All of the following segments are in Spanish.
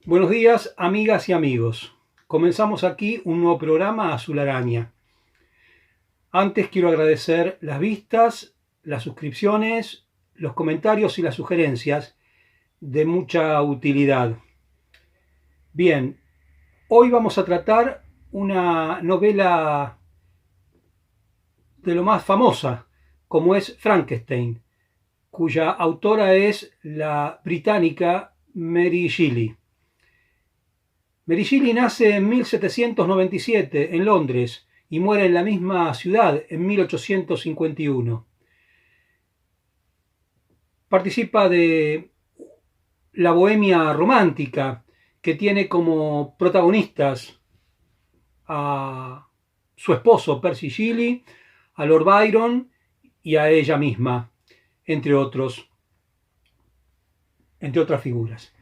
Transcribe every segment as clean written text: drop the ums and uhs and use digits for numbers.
Buenos días, amigas y amigos. Comenzamos aquí un nuevo programa Azul Araña. Antes quiero agradecer las vistas, las suscripciones, los comentarios y las sugerencias de mucha utilidad. Bien, hoy vamos a tratar una novela de lo más famosa, como es Frankenstein, cuya autora es la británica Mary Shelley. Mary Shelley nace en 1797 en Londres y muere en la misma ciudad en 1851. Participa de la bohemia romántica, que tiene como protagonistas a su esposo Percy Shelley, a Lord Byron y a ella misma, entre otras figuras.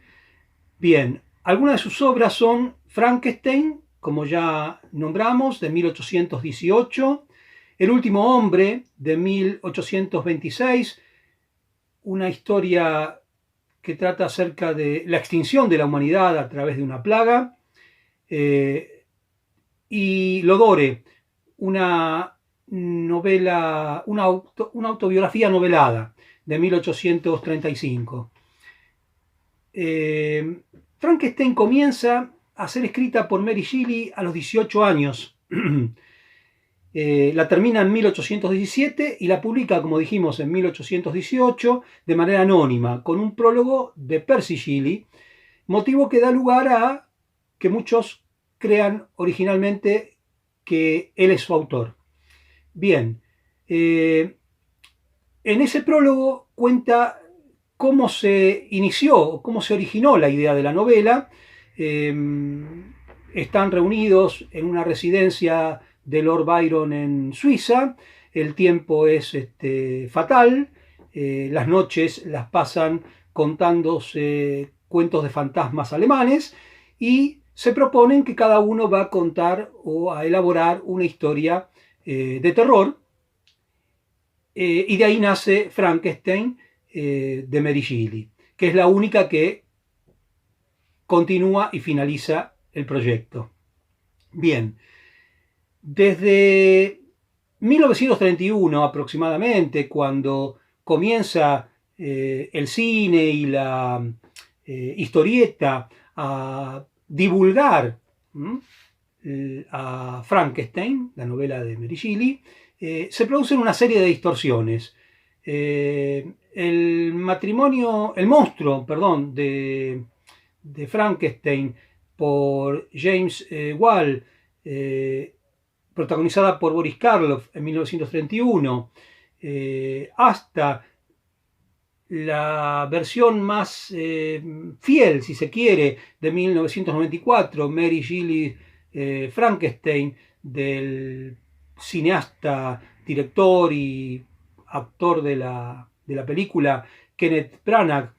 Bien, algunas de sus obras son Frankenstein, como ya nombramos, de 1818, El último hombre, de 1826, una historia que trata acerca de la extinción de la humanidad a través de una plaga, y Lodore, una novela, una autobiografía novelada de 1835. Frankenstein comienza a ser escrita por Mary Shelley a los 18 años. La termina en 1817 y la publica, como dijimos, en 1818 de manera anónima, con un prólogo de Percy Shelley, motivo que da lugar a que muchos crean originalmente que él es su autor. Bien, en ese prólogo cuenta cómo se inició, cómo se originó la idea de la novela. Están reunidos en una residencia de Lord Byron en Suiza. El tiempo es fatal. Las noches las pasan contándose cuentos de fantasmas alemanes y se proponen que cada uno va a contar o a elaborar una historia de terror. Y de ahí nace Frankenstein, de Mary Shelley, que es la única que continúa y finaliza el proyecto. Bien, desde 1931 aproximadamente, cuando comienza el cine y la historieta a divulgar a Frankenstein, la novela de Mary Shelley, se producen una serie de distorsiones. El monstruo, perdón, de Frankenstein por James Whale, protagonizada por Boris Karloff en 1931, hasta la versión más fiel, si se quiere, de 1994, Mary Shelley Frankenstein, del cineasta, director y actor de la película Kenneth Branagh,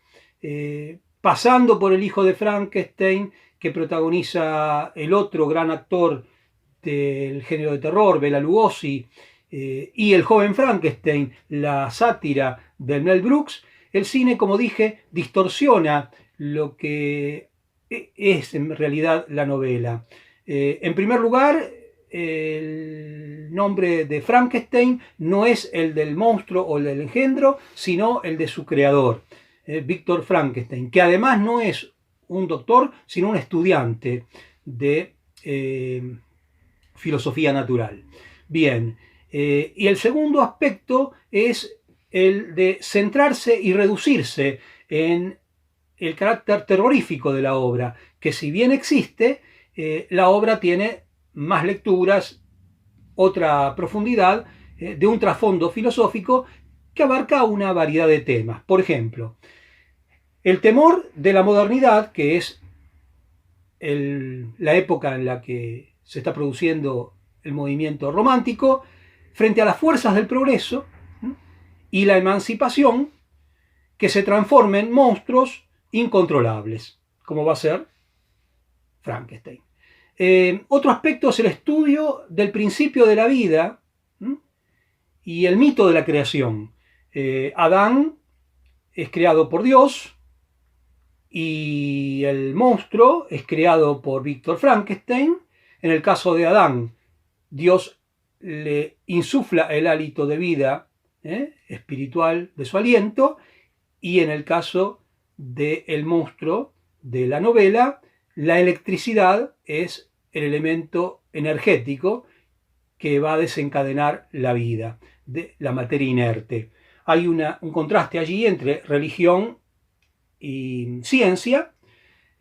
pasando por el hijo de Frankenstein, que protagoniza el otro gran actor del género de terror, Bela Lugosi, y el joven Frankenstein, la sátira de Mel Brooks. El cine, como dije, distorsiona lo que es en realidad la novela. En primer lugar, el nombre de Frankenstein no es el del monstruo o el del engendro, sino el de su creador, Víctor Frankenstein, que además no es un doctor, sino un estudiante de filosofía natural. Bien, y el segundo aspecto es el de centrarse y reducirse en el carácter terrorífico de la obra, que si bien existe, la obra tiene más lecturas, otra profundidad, de un trasfondo filosófico que abarca una variedad de temas. Por ejemplo, el temor de la modernidad, que es la época en la que se está produciendo el movimiento romántico, frente a las fuerzas del progreso y la emancipación, que se transformen en monstruos incontrolables, como va a ser Frankenstein. Otro aspecto es el estudio del principio de la vida y el mito de la creación. Adán es creado por Dios y el monstruo es creado por Víctor Frankenstein. En el caso de Adán, Dios le insufla el hálito de vida espiritual de su aliento, y en el caso del monstruo de la novela, la electricidad es el elemento energético que va a desencadenar la vida, de la materia inerte. Hay un contraste allí entre religión y ciencia,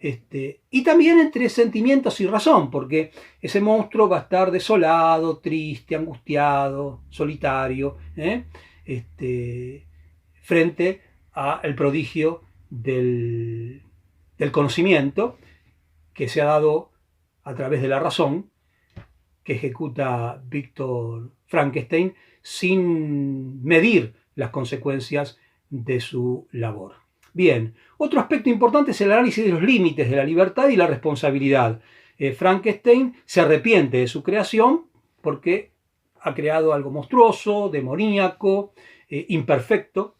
y también entre sentimientos y razón, porque ese monstruo va a estar desolado, triste, angustiado, solitario, frente al prodigio del conocimiento que se ha dado a través de la razón que ejecuta Víctor Frankenstein sin medir las consecuencias de su labor. Bien, otro aspecto importante es el análisis de los límites de la libertad y la responsabilidad. Frankenstein se arrepiente de su creación porque ha creado algo monstruoso, demoníaco, imperfecto,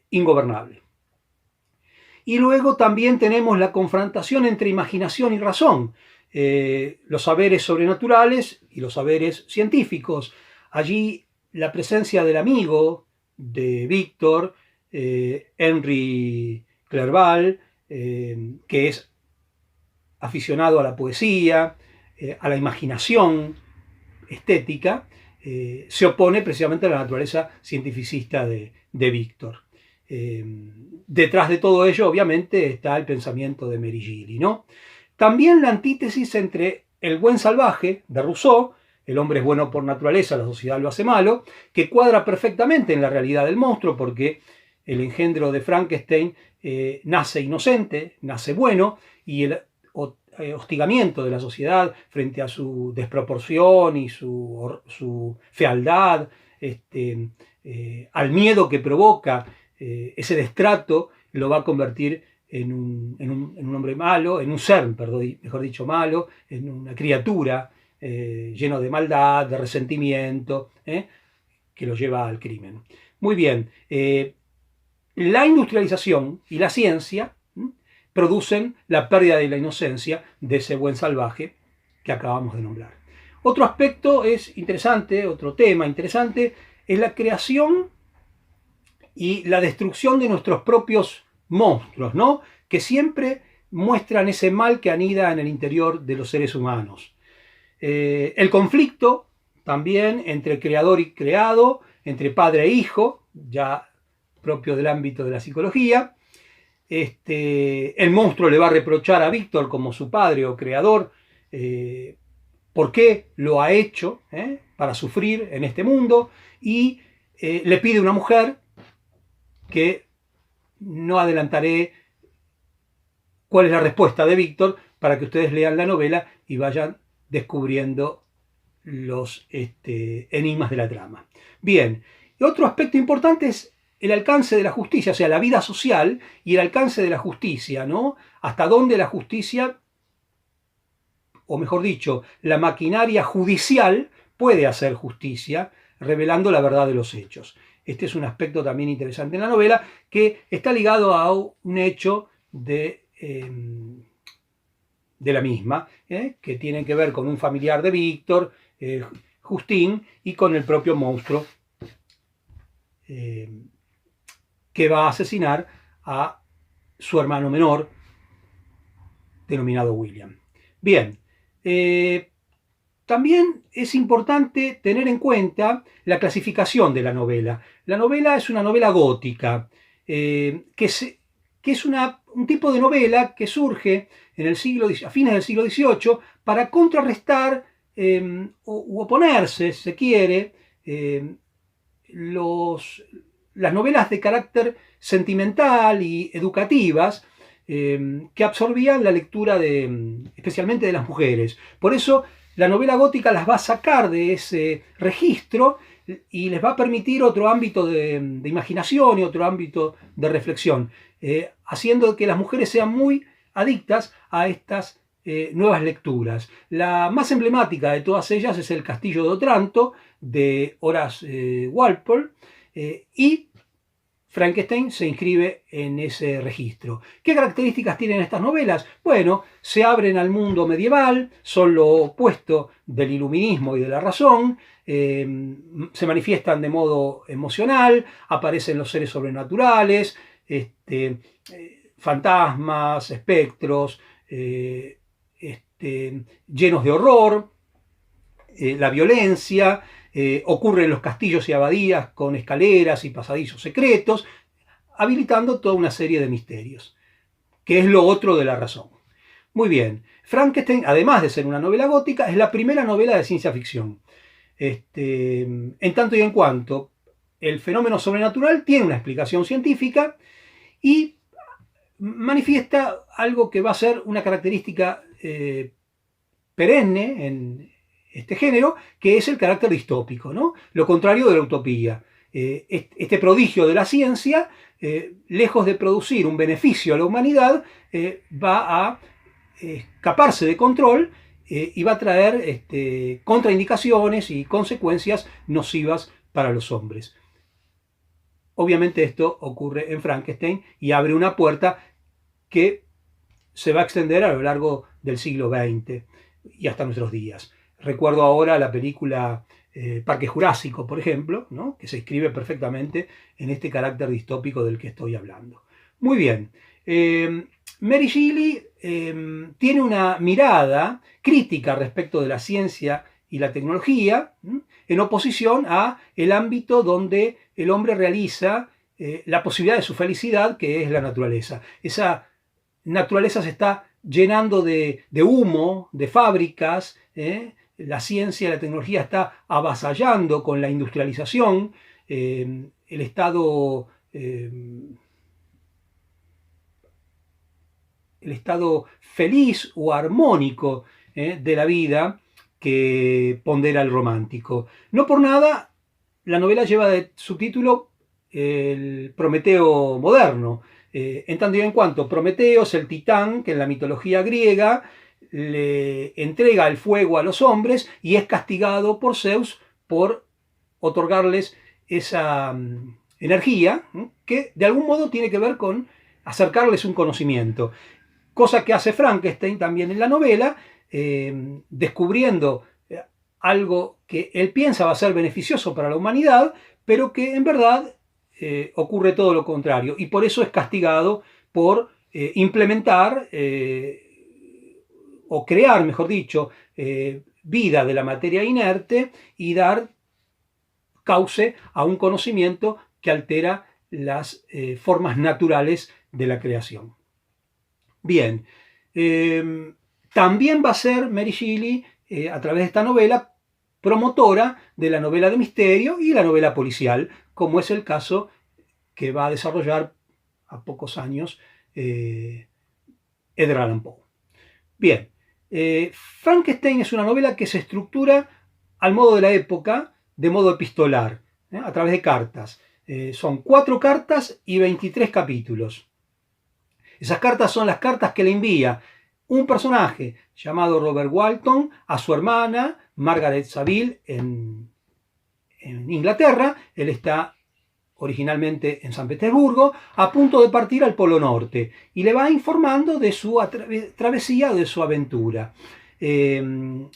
ingobernable. Y luego también tenemos la confrontación entre imaginación y razón, los saberes sobrenaturales y los saberes científicos. Allí la presencia del amigo de Víctor, Henry Clerval, que es aficionado a la poesía, a la imaginación estética, se opone precisamente a la naturaleza cientificista de Víctor. Detrás de todo ello, obviamente, está el pensamiento de Mary Shelley, ¿no? También la antítesis entre el buen salvaje de Rousseau, el hombre es bueno por naturaleza, la sociedad lo hace malo, que cuadra perfectamente en la realidad del monstruo, porque el engendro de Frankenstein nace inocente, nace bueno, y el hostigamiento de la sociedad frente a su desproporción y su fealdad, al miedo que provoca ese destrato, lo va a convertir en un hombre malo, en un ser, mejor dicho, malo, en una criatura lleno de maldad, de resentimiento, que lo lleva al crimen. Muy bien, la industrialización y la ciencia producen la pérdida de la inocencia de ese buen salvaje que acabamos de nombrar. Otro aspecto es interesante, otro tema interesante, es la creación y la destrucción de nuestros propios monstruos, ¿no? Que siempre muestran ese mal que anida en el interior de los seres humanos. El conflicto también entre creador y creado, entre padre e hijo, ya propio del ámbito de la psicología. El monstruo le va a reprochar a Víctor como su padre o creador por qué lo ha hecho para sufrir en este mundo, y le pide una mujer que no adelantaré cuál es la respuesta de Víctor para que ustedes lean la novela y vayan descubriendo los enigmas de la trama. Bien, y otro aspecto importante es el alcance de la justicia, o sea, la vida social y el alcance de la justicia, ¿no? Hasta dónde la justicia, o mejor dicho, la maquinaria judicial puede hacer justicia, revelando la verdad de los hechos. Este es un aspecto también interesante en la novela, que está ligado a un hecho de la misma, que tiene que ver con un familiar de Víctor, Justín, y con el propio monstruo que va a asesinar a su hermano menor, denominado William. Bien, también es importante tener en cuenta la clasificación de la novela. La novela es una novela gótica, que es un tipo de novela que surge a fines del siglo XVIII para contrarrestar u oponerse, si se quiere, las novelas de carácter sentimental y educativas que absorbían la lectura especialmente de las mujeres. Por eso la novela gótica las va a sacar de ese registro y les va a permitir otro ámbito de imaginación y otro ámbito de reflexión, haciendo que las mujeres sean muy adictas a estas nuevas lecturas. La más emblemática de todas ellas es El Castillo de Otranto, de Horace Walpole, y Frankenstein se inscribe en ese registro. ¿Qué características tienen estas novelas? Bueno, se abren al mundo medieval, son lo opuesto del iluminismo y de la razón, se manifiestan de modo emocional, aparecen los seres sobrenaturales, fantasmas, espectros, llenos de horror, la violencia, ocurre en los castillos y abadías con escaleras y pasadizos secretos, habilitando toda una serie de misterios, que es lo otro de la razón. Muy bien, Frankenstein, además de ser una novela gótica, es la primera novela de ciencia ficción. En tanto y en cuanto el fenómeno sobrenatural tiene una explicación científica y manifiesta algo que va a ser una característica perenne en este género, que es el carácter distópico, ¿no? Lo contrario de la utopía. Este prodigio de la ciencia, lejos de producir un beneficio a la humanidad, va a escaparse de control y va a traer contraindicaciones y consecuencias nocivas para los hombres. Obviamente esto ocurre en Frankenstein y abre una puerta que se va a extender a lo largo del siglo XX y hasta nuestros días. Recuerdo ahora la película Parque Jurásico, por ejemplo, ¿no? Que se inscribe perfectamente en este carácter distópico del que estoy hablando. Muy bien. Mary Shelley tiene una mirada crítica respecto de la ciencia y la tecnología, en oposición a el ámbito donde el hombre realiza la posibilidad de su felicidad, que es la naturaleza. Esa naturaleza se está llenando de humo, de fábricas, la ciencia y la tecnología está avasallando con la industrialización, el estado feliz o armónico de la vida que pondera el romántico. No por nada, la novela lleva de subtítulo el Prometeo moderno, en tanto y en cuanto Prometeo es el titán que en la mitología griega le entrega el fuego a los hombres y es castigado por Zeus por otorgarles esa energía que de algún modo tiene que ver con acercarles un conocimiento. Cosa que hace Frankenstein también en la novela, descubriendo algo que él piensa va a ser beneficioso para la humanidad, pero que en verdad ocurre todo lo contrario. Y por eso es castigado por implementar o crear, mejor dicho, vida de la materia inerte y dar cauce a un conocimiento que altera las formas naturales de la creación. Bien, también va a ser Mary Shelley, a través de esta novela, promotora de la novela de misterio y la novela policial, como es el caso que va a desarrollar a pocos años Edgar Allan Poe. Bien, Frankenstein es una novela que se estructura al modo de la época, de modo epistolar, a través de cartas. Son 4 cartas y 23 capítulos. Esas cartas son las cartas que le envía un personaje llamado Robert Walton a su hermana Margaret Saville en Inglaterra. Él está originalmente en San Petersburgo, a punto de partir al Polo Norte, y le va informando de su travesía, de su aventura. En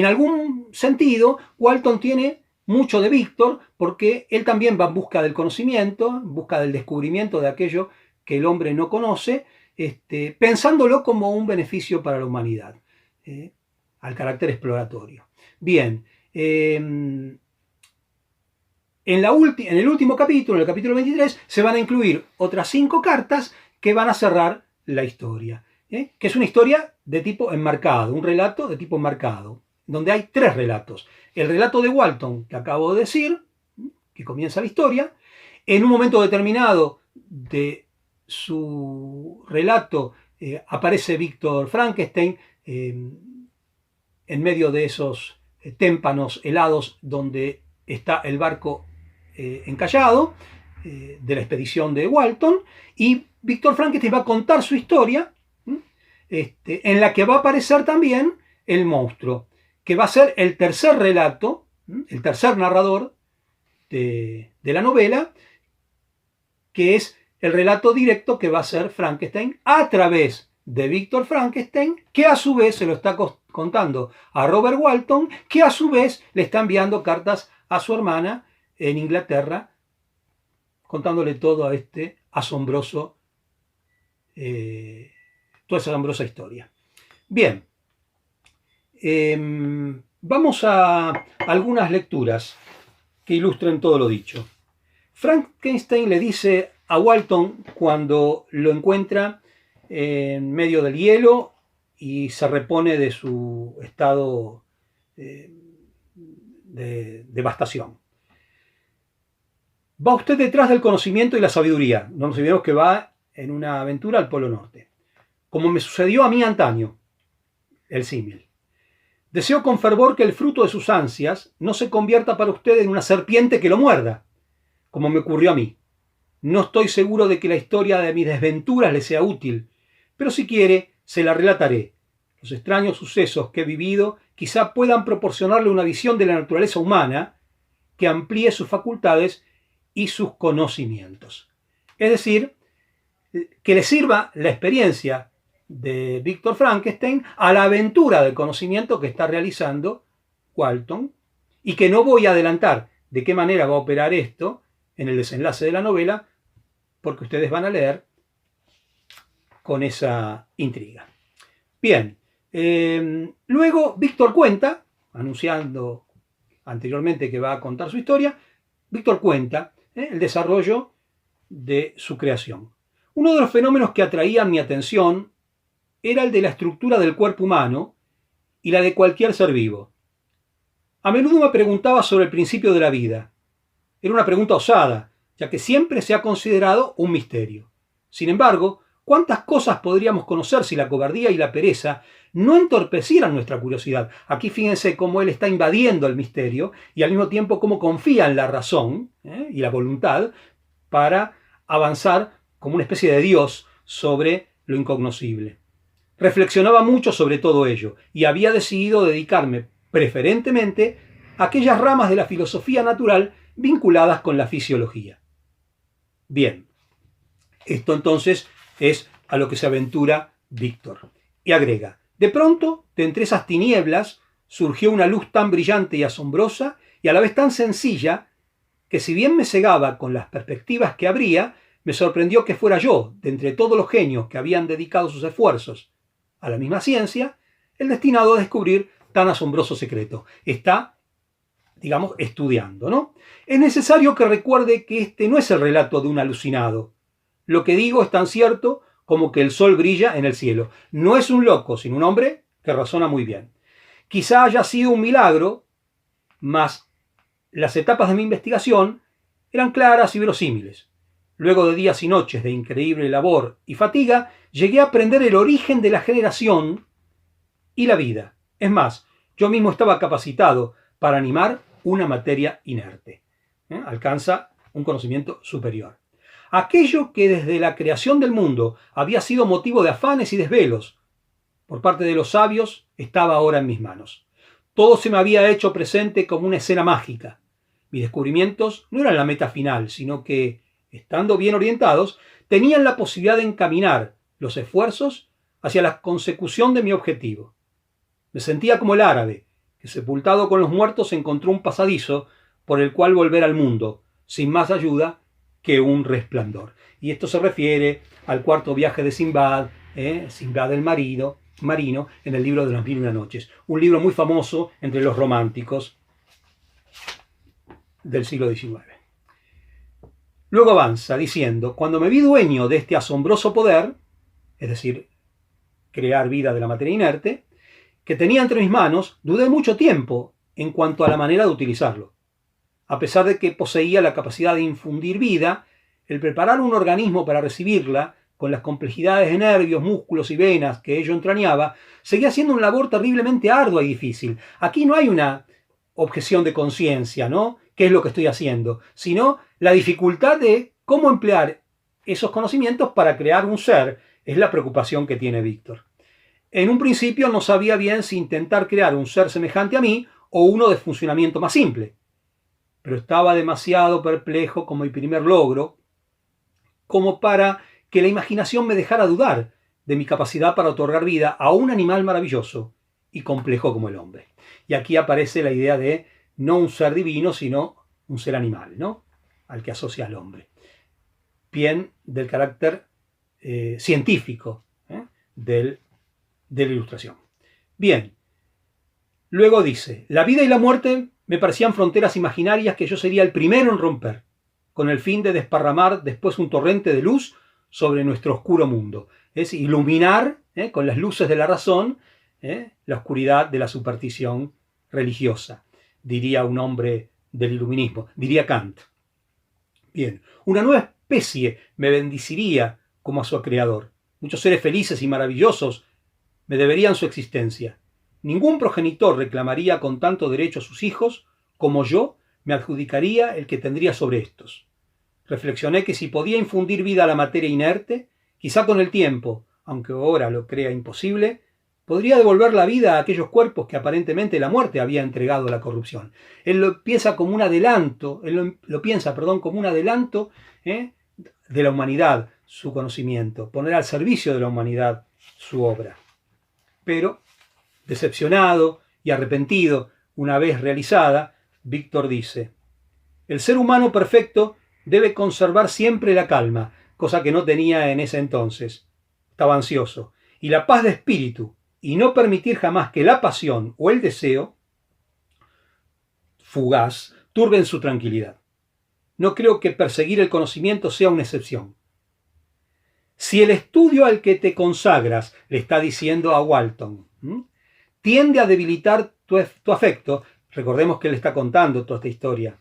algún sentido, Walton tiene mucho de Víctor, porque él también va en busca del conocimiento, en busca del descubrimiento de aquello que el hombre no conoce, pensándolo como un beneficio para la humanidad, al carácter exploratorio. Bien, en el último capítulo, en el capítulo 23, se van a incluir otras 5 cartas que van a cerrar la historia, que es una historia de tipo enmarcado, un relato de tipo enmarcado, donde hay 3 relatos. El relato de Walton, que acabo de decir, que comienza la historia. En un momento determinado de su relato aparece Víctor Frankenstein en medio de esos témpanos helados donde está el barco encallado de la expedición de Walton, y Víctor Frankenstein va a contar su historia, en la que va a aparecer también el monstruo, que va a ser el tercer relato, el tercer narrador de la novela, que es el relato directo que va a hacer Frankenstein a través de Víctor Frankenstein, que a su vez se lo está contando a Robert Walton, que a su vez le está enviando cartas a su hermana en Inglaterra, contándole todo a este asombroso, toda esa asombrosa historia. Bien, vamos a algunas lecturas que ilustren todo lo dicho. Frankenstein le dice a Walton cuando lo encuentra en medio del hielo y se repone de su estado de devastación. Va usted detrás del conocimiento y la sabiduría. No nos olvidemos que va en una aventura al Polo Norte. Como me sucedió a mí antaño, el símil. Deseo con fervor que el fruto de sus ansias no se convierta para usted en una serpiente que lo muerda, como me ocurrió a mí. No estoy seguro de que la historia de mis desventuras le sea útil, pero si quiere, se la relataré. Los extraños sucesos que he vivido quizá puedan proporcionarle una visión de la naturaleza humana que amplíe sus facultades y sus conocimientos. Es decir, que le sirva la experiencia de Víctor Frankenstein a la aventura del conocimiento que está realizando Walton, y que no voy a adelantar de qué manera va a operar esto en el desenlace de la novela, porque ustedes van a leer con esa intriga. Bien, luego Víctor cuenta, anunciando anteriormente que va a contar su historia, Víctor cuenta el desarrollo de su creación. Uno de los fenómenos que atraían mi atención era el de la estructura del cuerpo humano y la de cualquier ser vivo. A menudo me preguntaba sobre el principio de la vida. Era una pregunta osada, ya que siempre se ha considerado un misterio. Sin embargo, ¿cuántas cosas podríamos conocer si la cobardía y la pereza no entorpecieran nuestra curiosidad? Aquí fíjense cómo él está invadiendo el misterio y al mismo tiempo cómo confía en la razón y la voluntad para avanzar como una especie de Dios sobre lo incognoscible. Reflexionaba mucho sobre todo ello y había decidido dedicarme preferentemente a aquellas ramas de la filosofía natural vinculadas con la fisiología. Bien, esto entonces es a lo que se aventura Víctor. Y agrega, de pronto, de entre esas tinieblas, surgió una luz tan brillante y asombrosa y a la vez tan sencilla que si bien me cegaba con las perspectivas que abría, me sorprendió que fuera yo, de entre todos los genios que habían dedicado sus esfuerzos a la misma ciencia, el destinado a descubrir tan asombroso secreto. Está, digamos, estudiando, ¿no? Es necesario que recuerde que este no es el relato de un alucinado. Lo que digo es tan cierto como que el sol brilla en el cielo. No es un loco, sino un hombre que razona muy bien. Quizá haya sido un milagro, mas las etapas de mi investigación eran claras y verosímiles. Luego de días y noches de increíble labor y fatiga, llegué a aprender el origen de la generación y la vida. Es más, yo mismo estaba capacitado para animar una materia inerte. Alcanza un conocimiento superior. Aquello que desde la creación del mundo había sido motivo de afanes y desvelos por parte de los sabios estaba ahora en mis manos. Todo se me había hecho presente como una escena mágica. Mis descubrimientos no eran la meta final, sino que, estando bien orientados, tenían la posibilidad de encaminar los esfuerzos hacia la consecución de mi objetivo. Me sentía como el árabe, que sepultado con los muertos encontró un pasadizo por el cual volver al mundo, sin más ayuda que un resplandor. Y esto se refiere al cuarto viaje de Sinbad, Sinbad el marino, en el libro de las 1001 noches. Un libro muy famoso entre los románticos del siglo XIX. Luego avanza diciendo, cuando me vi dueño de este asombroso poder, es decir, crear vida de la materia inerte, que tenía entre mis manos, dudé mucho tiempo en cuanto a la manera de utilizarlo. A pesar de que poseía la capacidad de infundir vida, el preparar un organismo para recibirla, con las complejidades de nervios, músculos y venas que ello entrañaba, seguía siendo una labor terriblemente ardua y difícil. Aquí no hay una objeción de conciencia, ¿no? ¿Qué es lo que estoy haciendo? Sino la dificultad de cómo emplear esos conocimientos para crear un ser. Es la preocupación que tiene Víctor. En un principio no sabía bien si intentar crear un ser semejante a mí o uno de funcionamiento más simple. Pero estaba demasiado perplejo como mi primer logro, como para que la imaginación me dejara dudar de mi capacidad para otorgar vida a un animal maravilloso y complejo como el hombre. Y aquí aparece la idea de no un ser divino, sino un ser animal, ¿no? Al que asocia al hombre. Bien del carácter científico de la ilustración. Bien, luego dice, la vida y la muerte me parecían fronteras imaginarias que yo sería el primero en romper, con el fin de desparramar después un torrente de luz sobre nuestro oscuro mundo. Es iluminar con las luces de la razón la oscuridad de la superstición religiosa, diría un hombre del iluminismo, diría Kant. Bien, una nueva especie me bendeciría como a su creador. Muchos seres felices y maravillosos me deberían su existencia. Ningún progenitor reclamaría con tanto derecho a sus hijos como yo me adjudicaría el que tendría sobre estos. Reflexioné que si podía infundir vida a la materia inerte, quizá con el tiempo, aunque ahora lo crea imposible, podría devolver la vida a aquellos cuerpos que aparentemente la muerte había entregado a la corrupción. Él lo piensa como un adelanto, como un adelanto de la humanidad, su conocimiento, poner al servicio de la humanidad su obra. Pero, decepcionado y arrepentido una vez realizada, Víctor dice, el ser humano perfecto debe conservar siempre la calma, cosa que no tenía en ese entonces. Estaba ansioso. Y la paz de espíritu, y no permitir jamás que la pasión o el deseo fugaz turben su tranquilidad. No creo que perseguir el conocimiento sea una excepción. Si el estudio al que te consagras, le está diciendo a Walton, tiende a debilitar tu afecto, recordemos que él está contando toda esta historia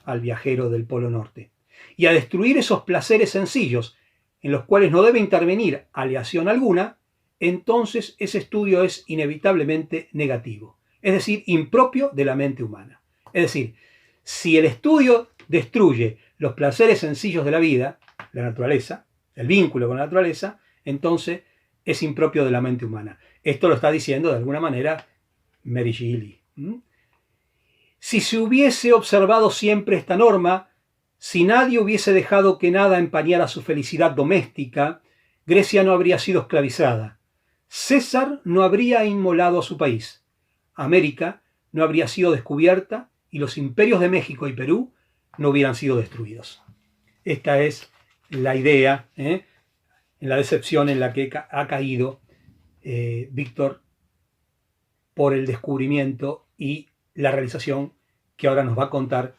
al viajero del Polo Norte, y a destruir esos placeres sencillos en los cuales no debe intervenir aleación alguna, entonces ese estudio es inevitablemente negativo, es decir, impropio de la mente humana. Es decir, si el estudio destruye los placeres sencillos de la vida, la naturaleza, el vínculo con la naturaleza, entonces es impropio de la mente humana. Esto lo está diciendo de alguna manera Mary Shelley. Si se hubiese observado siempre esta norma, si nadie hubiese dejado que nada empañara su felicidad doméstica, Grecia no habría sido esclavizada. César no habría inmolado a su país. América no habría sido descubierta y los imperios de México y Perú no hubieran sido destruidos. Esta es la idea, en la decepción en la que ha caído Víctor por el descubrimiento y la realización que ahora nos va a contar,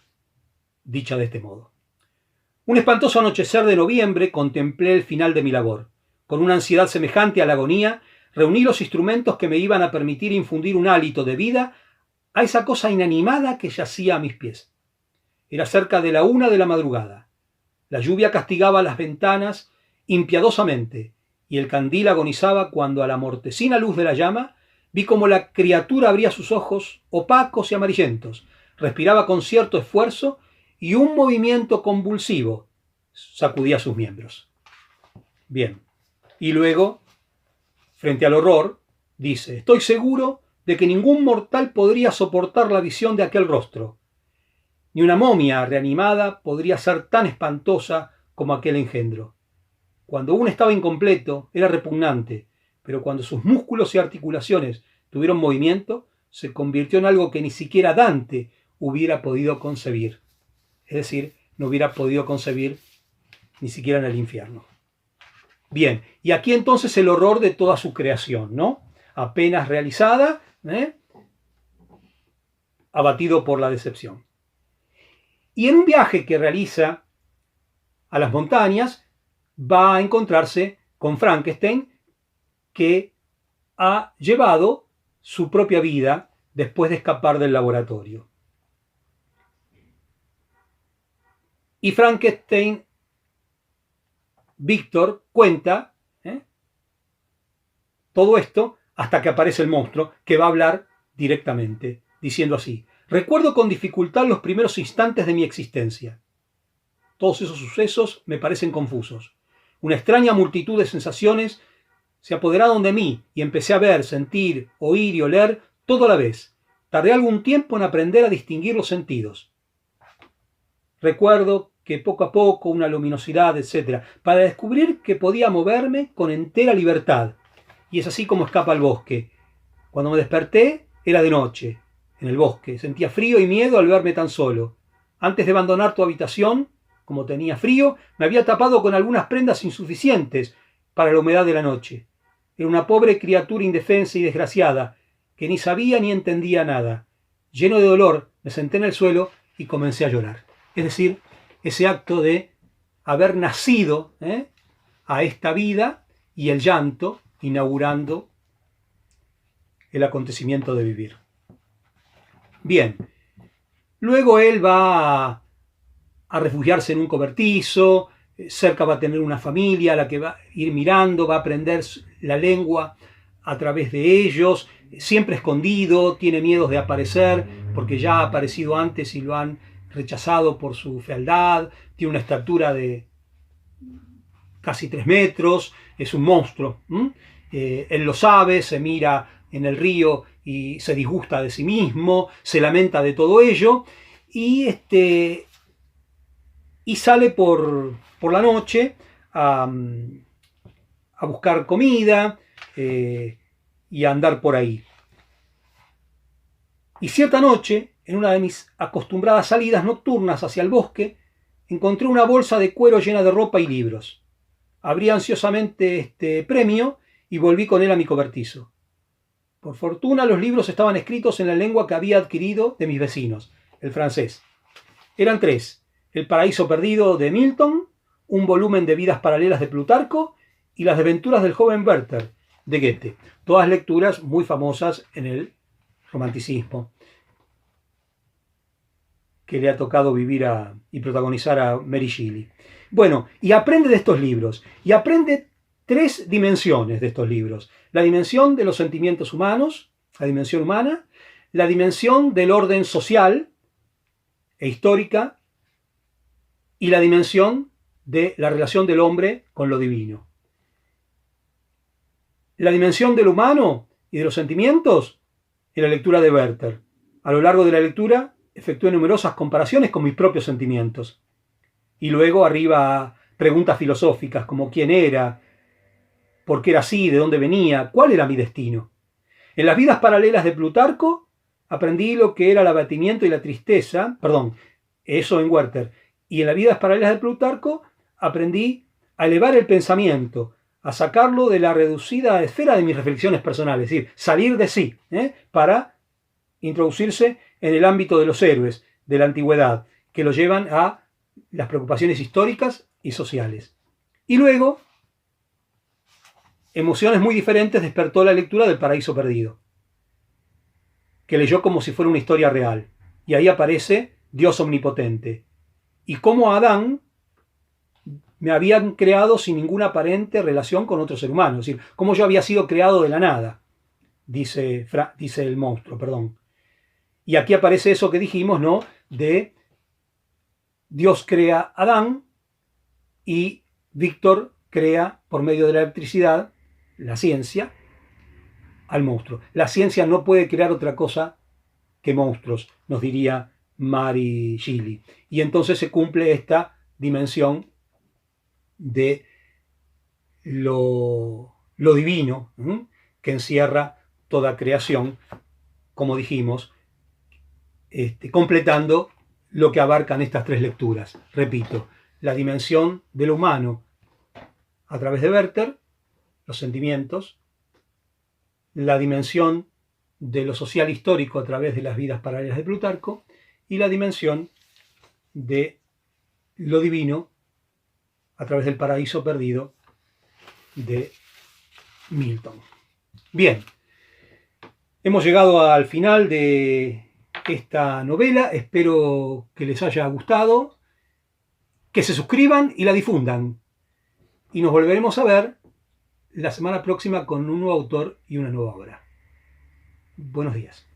dicha de este modo. Un espantoso anochecer de noviembre contemplé el final de mi labor. Con una ansiedad semejante a la agonía, reuní los instrumentos que me iban a permitir infundir un hálito de vida a esa cosa inanimada que yacía a mis pies. Era cerca de la 1 de la madrugada. La lluvia castigaba las ventanas impiadosamente y el candil agonizaba cuando a la mortecina luz de la llama vi como la criatura abría sus ojos opacos y amarillentos, respiraba con cierto esfuerzo y un movimiento convulsivo sacudía sus miembros. Bien, y luego, frente al horror, dice, estoy seguro de que ningún mortal podría soportar la visión de aquel rostro. Ni una momia reanimada podría ser tan espantosa como aquel engendro. Cuando aún estaba incompleto, era repugnante, pero cuando sus músculos y articulaciones tuvieron movimiento, se convirtió en algo que ni siquiera Dante hubiera podido concebir. Es decir, no hubiera podido concebir ni siquiera en el infierno. Bien, y aquí entonces el horror de toda su creación, ¿no? Apenas realizada, abatido por la decepción. Y en un viaje que realiza a las montañas, va a encontrarse con Frankenstein, que ha llevado su propia vida después de escapar del laboratorio. Y Frankenstein, Víctor, cuenta todo esto hasta que aparece el monstruo, que va a hablar directamente, diciendo así: recuerdo con dificultad los primeros instantes de mi existencia. Todos esos sucesos me parecen confusos. Una extraña multitud de sensaciones se apoderaron de mí y empecé a ver, sentir, oír y oler todo a la vez. Tardé algún tiempo en aprender a distinguir los sentidos. Recuerdo que poco a poco, una luminosidad, etc., para descubrir que podía moverme con entera libertad. Y es así como escapa al bosque. Cuando me desperté, era de noche, en el bosque. Sentía frío y miedo al verme tan solo. Antes de abandonar tu habitación, como tenía frío, me había tapado con algunas prendas insuficientes para la humedad de la noche. Era una pobre criatura indefensa y desgraciada, que ni sabía ni entendía nada. Lleno de dolor, me senté en el suelo y comencé a llorar. Es decir, ese acto de haber nacido a esta vida y el llanto inaugurando el acontecimiento de vivir. Bien, luego él va a refugiarse en un cobertizo, cerca va a tener una familia a la que va a ir mirando, va a aprender la lengua a través de ellos, siempre escondido, tiene miedos de aparecer porque ya ha aparecido antes y lo han rechazado por su fealdad, tiene una estatura de casi 3 metros, es un monstruo. Él lo sabe, se mira en el río y se disgusta de sí mismo, se lamenta de todo ello y sale por la noche a buscar comida y a andar por ahí. Y cierta noche, en una de mis acostumbradas salidas nocturnas hacia el bosque, encontré una bolsa de cuero llena de ropa y libros. Abrí ansiosamente este premio y volví con él a mi cobertizo. Por fortuna, los libros estaban escritos en la lengua que había adquirido de mis vecinos, el francés. Eran 3: El paraíso perdido de Milton, un volumen de vidas paralelas de Plutarco y las desventuras del joven Werther de Goethe. Todas lecturas muy famosas en el romanticismo que le ha tocado vivir y protagonizar a Mary Shelley. Bueno, y aprende de estos libros, y aprende 3 dimensiones de estos libros. La dimensión de los sentimientos humanos, la dimensión humana, la dimensión del orden social e histórica, y la dimensión de la relación del hombre con lo divino. La dimensión del humano y de los sentimientos en la lectura de Werther. A lo largo de la lectura efectué numerosas comparaciones con mis propios sentimientos. Y luego arriba preguntas filosóficas como quién era, por qué era así, de dónde venía, cuál era mi destino. En las vidas paralelas de Plutarco aprendí lo que era el abatimiento y la tristeza, eso en Werther. Y en las vidas paralelas de Plutarco aprendí a elevar el pensamiento, a sacarlo de la reducida esfera de mis reflexiones personales, es decir, salir de sí, para introducirse en el ámbito de los héroes de la antigüedad, que lo llevan a las preocupaciones históricas y sociales. Y luego, emociones muy diferentes despertó la lectura del Paraíso Perdido, que leyó como si fuera una historia real. Y ahí aparece Dios omnipotente. Y cómo Adán me habían creado sin ninguna aparente relación con otro ser humano. Es decir, cómo yo había sido creado de la nada, dice el monstruo, Y aquí aparece eso que dijimos, ¿no? De Dios crea a Adán y Víctor crea, por medio de la electricidad, la ciencia, al monstruo. La ciencia no puede crear otra cosa que monstruos, nos diría Mary Shelley. Y entonces se cumple esta dimensión de lo divino, que encierra toda creación, como dijimos, completando lo que abarcan estas 3 lecturas. Repito, la dimensión de lo humano a través de Werther, los sentimientos, la dimensión de lo social histórico a través de las vidas paralelas de Plutarco y la dimensión de lo divino a través del paraíso perdido de Milton. Bien, hemos llegado al final de esta novela. Espero que les haya gustado, que se suscriban y la difundan. Y nos volveremos a ver la semana próxima con un nuevo autor y una nueva obra. Buenos días.